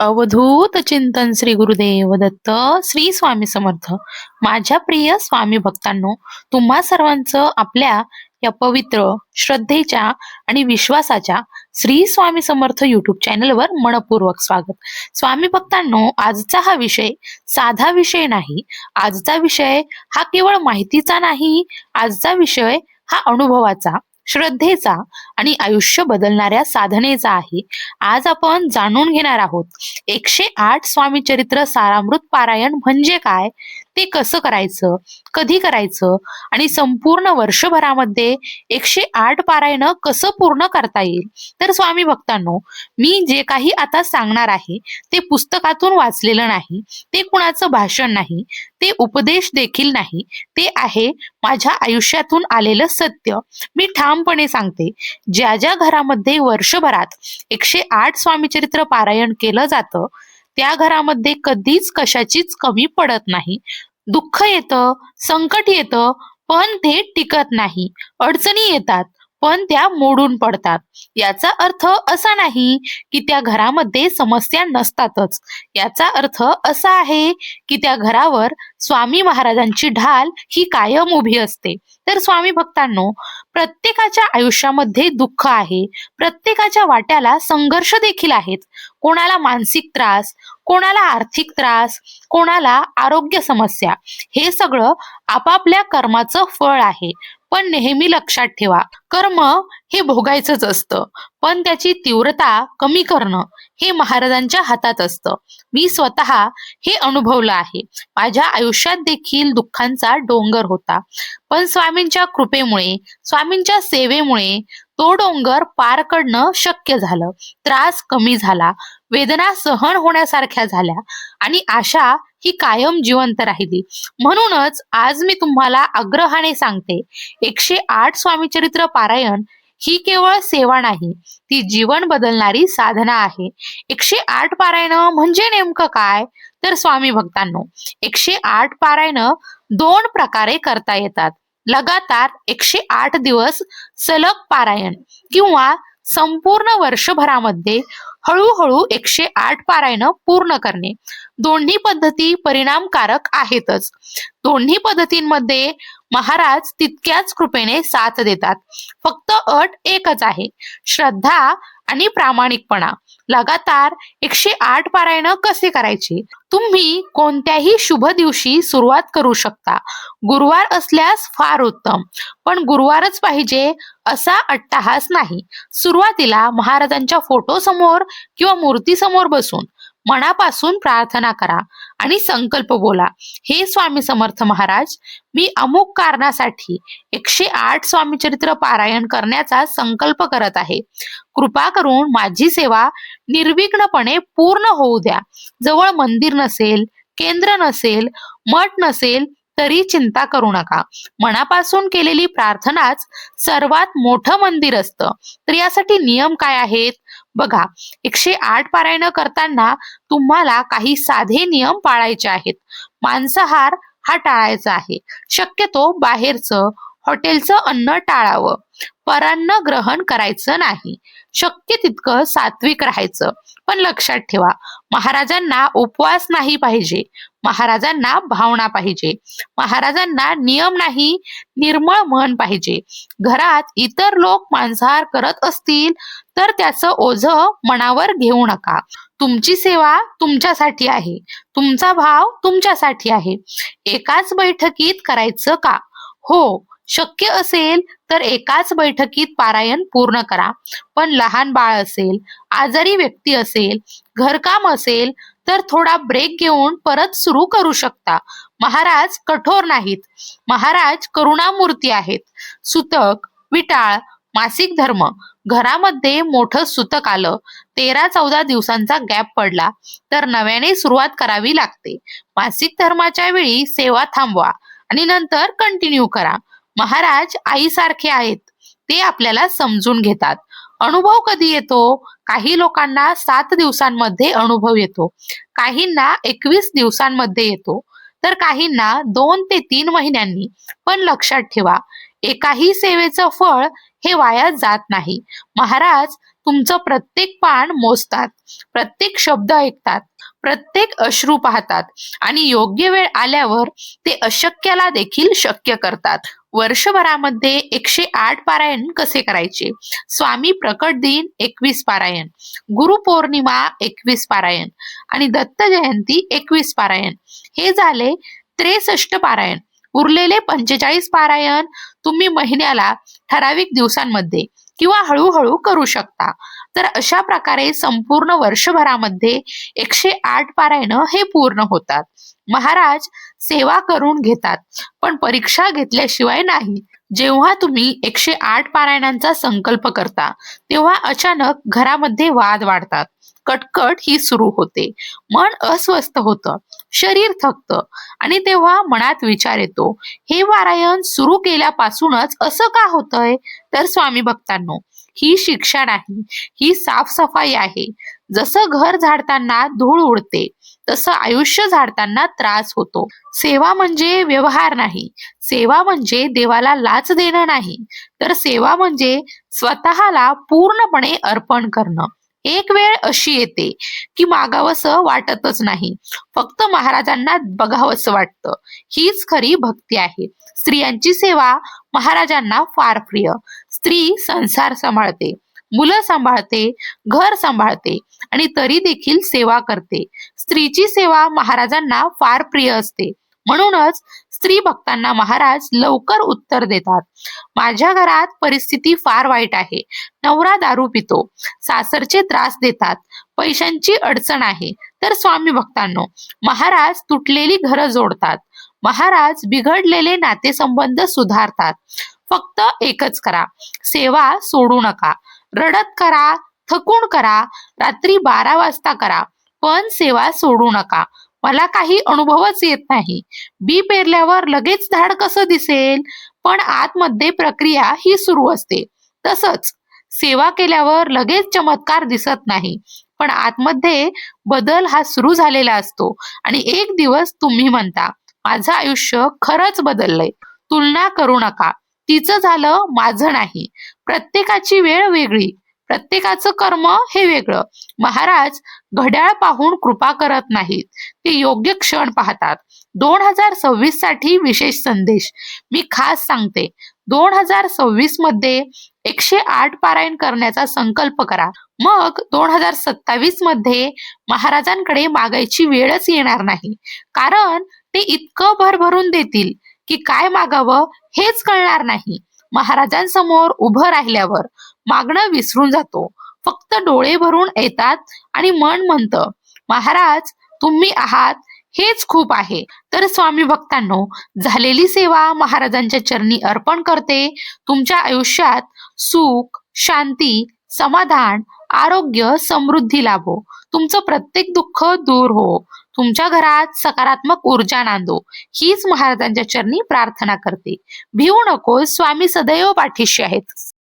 अवधूत चिंतन श्री गुरुदेव दत्त श्री स्वामी समर्थ. माझ्या प्रिय स्वामी भक्तांनो, तुम्हा सर्वांचं आपल्या या पवित्र श्रद्धेच्या आणि विश्वासाच्या श्री स्वामी समर्थ युट्यूब चॅनलवर मनपूर्वक स्वागत. स्वामी भक्तांनो, आजचा हा विषय साधा विषय नाही. आजचा विषय हा केवळ माहितीचा नाही. आजचा विषय हा अनुभवाचा, श्रद्धेचा आणि आयुष्य बदलणाऱ्या साधनेचा आहे. आज आपण जाणून घेणार आहोत 108 स्वामी चरित्र सारामृत पारायण म्हणजे काय, ते कसं करायचं, कधी करायचं आणि संपूर्ण वर्षभरामध्ये 108 पारायण कसं पूर्ण करता येईल. तर स्वामी भक्तांनो, मी जे काही आता सांगणार आहे ते पुस्तकातून वाचलेलं नाही, ते कुणाचं भाषण नाही, ते उपदेश देखील नाही. ते आहे माझ्या आयुष्यातून आलेलं सत्य. मी ठामपणे सांगते, ज्या ज्या घरामध्ये वर्षभरात 108 स्वामीचरित्र पारायण केलं जातं त्या घरामध्ये कधीच कशाचीच कमी पडत नाही. दुःख येतं, संकट येतं, पण ते टिकत नाही. अडचणी येतात पण त्या मोडून पडतात. याचा अर्थ असा नाही की त्या घरामध्ये समस्या नसतातच. याचा अर्थ असा आहे की त्या घरावर स्वामी महाराजांची ढाल ही कायम उभी असते. तर स्वामी भक्तांनो, प्रत्येकाच्या आयुष्यामध्ये दुःख आहे. प्रत्येकाच्या वाट्याला संघर्ष देखील आहेत. कोणाला मानसिक त्रास, कोणाला आर्थिक त्रास, कोणाला आरोग्य समस्या. हे सगळं आपापल्या कर्माचं फळ आहे. पण नेहमी लक्षात ठेवा, कर्म हे भोगायचंच असतं, पण त्याची तीव्रता कमी करणं हे महाराजांच्या हातात असतं. मी स्वतः हे अनुभवलं आहे. माझ्या आयुष्यात देखील दुःखांचा डोंगर होता, पण स्वामींच्या कृपेमुळे, स्वामींच्या सेवेमुळे तो डोंगर पार करणं शक्य झालं. त्रास कमी झाला, वेदना सहन होण्यासारख्या झाल्या आणि आशा ही कायम जिवंत राहिली. म्हणूनच आज मी तुम्हाला आग्रहाने सांगते, 108 स्वामीचरित्र पारायण ही केवळ सेवा नाही, ती जीवन बदलणारी साधना आहे. 108 पारायण म्हणजे नेमकं काय? तर स्वामी भक्तांनो, 108 पारायण दोन प्रकारे करता येतात. लगातार 108 दिवस सलग पारायण किंवा संपूर्ण वर्षभरामध्ये हळूहळू 108 पारायण पूर्ण करणे. दोन्ही पद्धती परिणामकारक आहेतच. दोन्ही पद्धतींमध्ये महाराज तितक्याच कृपेने साथ देतात. फक्त अट एकच आहे, श्रद्धा आणि प्रामाणिकपणा. लगातार 108 पारायण कसे करायचे? तुम्ही कोणत्याही शुभ दिवशी सुरुवात करू शकता. गुरुवार असल्यास फार उत्तम, पण गुरुवारच पाहिजे असा अट्टाहास नाही. सुरुवातीला महाराजांच्या फोटो समोर किंवा मूर्ती समोर बसून मनापासून प्रार्थना करा आणि संकल्प बोला, हे स्वामी समर्थ महाराज, मी अमुक कारणासाठी 108 स्वामीचरित्र पारायण करण्याचा संकल्प करत आहे. कृपा करून माझी सेवा निर्विघ्नपणे पूर्ण होऊ द्या. जवळ मंदिर नसेल, केंद्र नसेल, मठ नसेल तरी चिंता करू नका. मनापासून केलेली प्रार्थनाच सर्वात मोठं मंदिर असतं. तर यासाठी नियम काय आहेत बघा. 108 पारायण करताना तुम्हाला काही साधे नियम पाळायचे आहेत. मांसाहार हा टाळायचा आहे. शक्यतो बाहेरचं, हॉटेलचं अन्न टाळावं. परान्न ग्रहण करायचं नाही. शक्य तितकं सात्विक राहायचं. पण लक्षात ठेवा, महाराजांना उपवास नाही पाहिजे, महाराजांना भावना पाहिजे. महाराजांना नियम नाही, निर्मळ मन पाहिजे. घरात इतर लोक मांसाहार करत असतील तर त्याचं ओझं मनावर घेऊ नका. तुमची सेवा तुमच्यासाठी आहे, तुमचा भाव तुमच्यासाठी आहे. एकाच बैठकीत करायचं का? हो, शक्य असेल तर एकाच बैठकीत पारायण पूर्ण करा. पण लहान बाळ असेल, आजारी व्यक्ती असेल, घरकाम असेल तर थोडा ब्रेक घेऊन परत सुरू करू शकता. महाराज कठोर नाहीत, महाराज करुणामूर्ती आहेत. सुतक, विटाळ, मासिक धर्म. घरामध्ये मोठं सुतक आलं, 13-14 दिवसांचा गॅप पडला तर नव्याने सुरुवात करावी लागते. मासिक धर्माच्या वेळी सेवा थांबवा आणि नंतर कंटिन्यू करा. महाराज आईसारखे आहेत, ते आपल्याला समजून घेतात. अनुभव कधी येतो? काही लोकांना 7 दिवसांमध्ये अनुभव येतो, काहींना 21 दिवसांमध्ये येतो, तर काहींना 2 ते 3 महिन्यांनी. पण लक्षात ठेवा, एकाही सेवेचं फळ हे वाया जात नाही. महाराज तुमचं प्रत्येक पान मोजतात, प्रत्येक शब्द ऐकतात, प्रत्येक अश्रू पाहतात आणि योग्य वेळ आल्यावर ते अशक्याला देखील शक्य करतात. वर्षभरामध्ये 108 पारायण कसे करायचे? स्वामी प्रकट दिन 21 पारायण, गुरुपौर्णिमा 21 पारायण आणि दत्त जयंती 21 पारायण, हे झाले 63 पारायण. उरलेले 45 पारायण तुम्ही महिन्याला ठराविक दिवसांमध्ये किंवा हळूहळू करू शकता. तर अशा प्रकारे संपूर्ण वर्षभरामध्ये 108 पारायण हे पूर्ण होतात. महाराज सेवा करून घेतात, पण परीक्षा घेतल्याशिवाय नाही. जेव्हा तुम्ही 108 पारायणांचा संकल्प करता तेव्हा अचानक घरामध्ये वाद वाढतात, कटकट ही सुरू होते, मन अस्वस्थ होतं, शरीर थकतं आणि तेव्हा मनात विचार येतो, हे पारायण सुरू केल्यापासूनच असं का होतंय? तर स्वामी भक्तांनो, ही शिक्षा नाही, ही साफसफाई आहे. जसं घर झाडताना धूळ उडते तसं आयुष्य झाडताना त्रास होतो. सेवा म्हणजे व्यवहार नाही, सेवा म्हणजे देवाला लाच देणं नाही, तर सेवा म्हणजे स्वतःला पूर्णपणे अर्पण करणं. एक वेळ अशी येते की मागावंसं वाटतच नाही, फक्त महाराजांना बघावंसं वाटतं. हीच खरी भक्ती आहे. स्त्रियांची सेवा महाराजांना फार प्रिय. स्त्री संसार सांभाळते, मुलं सांभाळते, घर सांभाळते आणि तरी देखील सेवा करते. स्त्रीची सेवा महाराजांना फार प्रिय असते. म्हणूनच स्त्री भक्तांना महाराज लवकर उत्तर देतात. माझ्या घरात परिस्थिती फार वाईट आहे. नवरा दारू पितो, सासरचे त्रास देतात, पैशांची अडचण आहे. तर स्वामी भक्तांनो, महाराज तुटलेली घरं जोडतात. महाराज बिघडलेले नातेसंबंध सुधारतात. फक्त एकच करा, सेवा सोडू नका. रडत करा, थकून करा, रात्री 12 वाजता करा, पण सेवा सोडू नका. मला काही अनुभवच येत नाही. बी पेरल्यावर लगेच झाड कसं दिसेल? पण आतमध्ये प्रक्रिया ही सुरू असते. तसंच सेवा केल्यावर लगेच चमत्कार दिसत नाही, पण आतमध्ये बदल हा सुरू झालेला असतो आणि एक दिवस तुम्ही म्हणता, माझं आयुष्य खरंच बदललंय. तुलना करू नका. तिचं झालं, माझं नाही. प्रत्येकाची वेळ वेगळी, प्रत्येकाचं कर्म हे वेगळं. महाराज घड्याळ पाहून कृपा करत नाहीत, ते योग्य क्षण पाहतात. 2026 साठी विशेष संदेश मी खास सांगते. 2026 मध्ये 108 पारायण करण्याचा संकल्प करा. मग 2027 मध्ये महाराजांकडे मागायची वेळच येणार नाही, कारण ते इतकं भरभरून देतील की काय मागावं हेच कळणार नाही. महाराजांसमोर उभं राहिल्यावर मागणं विसरून जातो. फक्त डोळे भरून येतात आणि मन म्हणतं, महाराज तुम्ही आहात हेच खूप आहे. तर स्वामी भक्तांनो, झालेली सेवा महाराजांच्या चरणी अर्पण करते. तुमच्या आयुष्यात सुख, शांती, समाधान, आरोग्य, समृद्धी लाभो. तुमचं प्रत्येक दुःख दूर हो. तुमच्या घरात सकारात्मक ऊर्जा नांदो. हीच महाराजांच्या चरणी प्रार्थना करते. भिवू नको, स्वामी सदैव पाठीशी आहेत.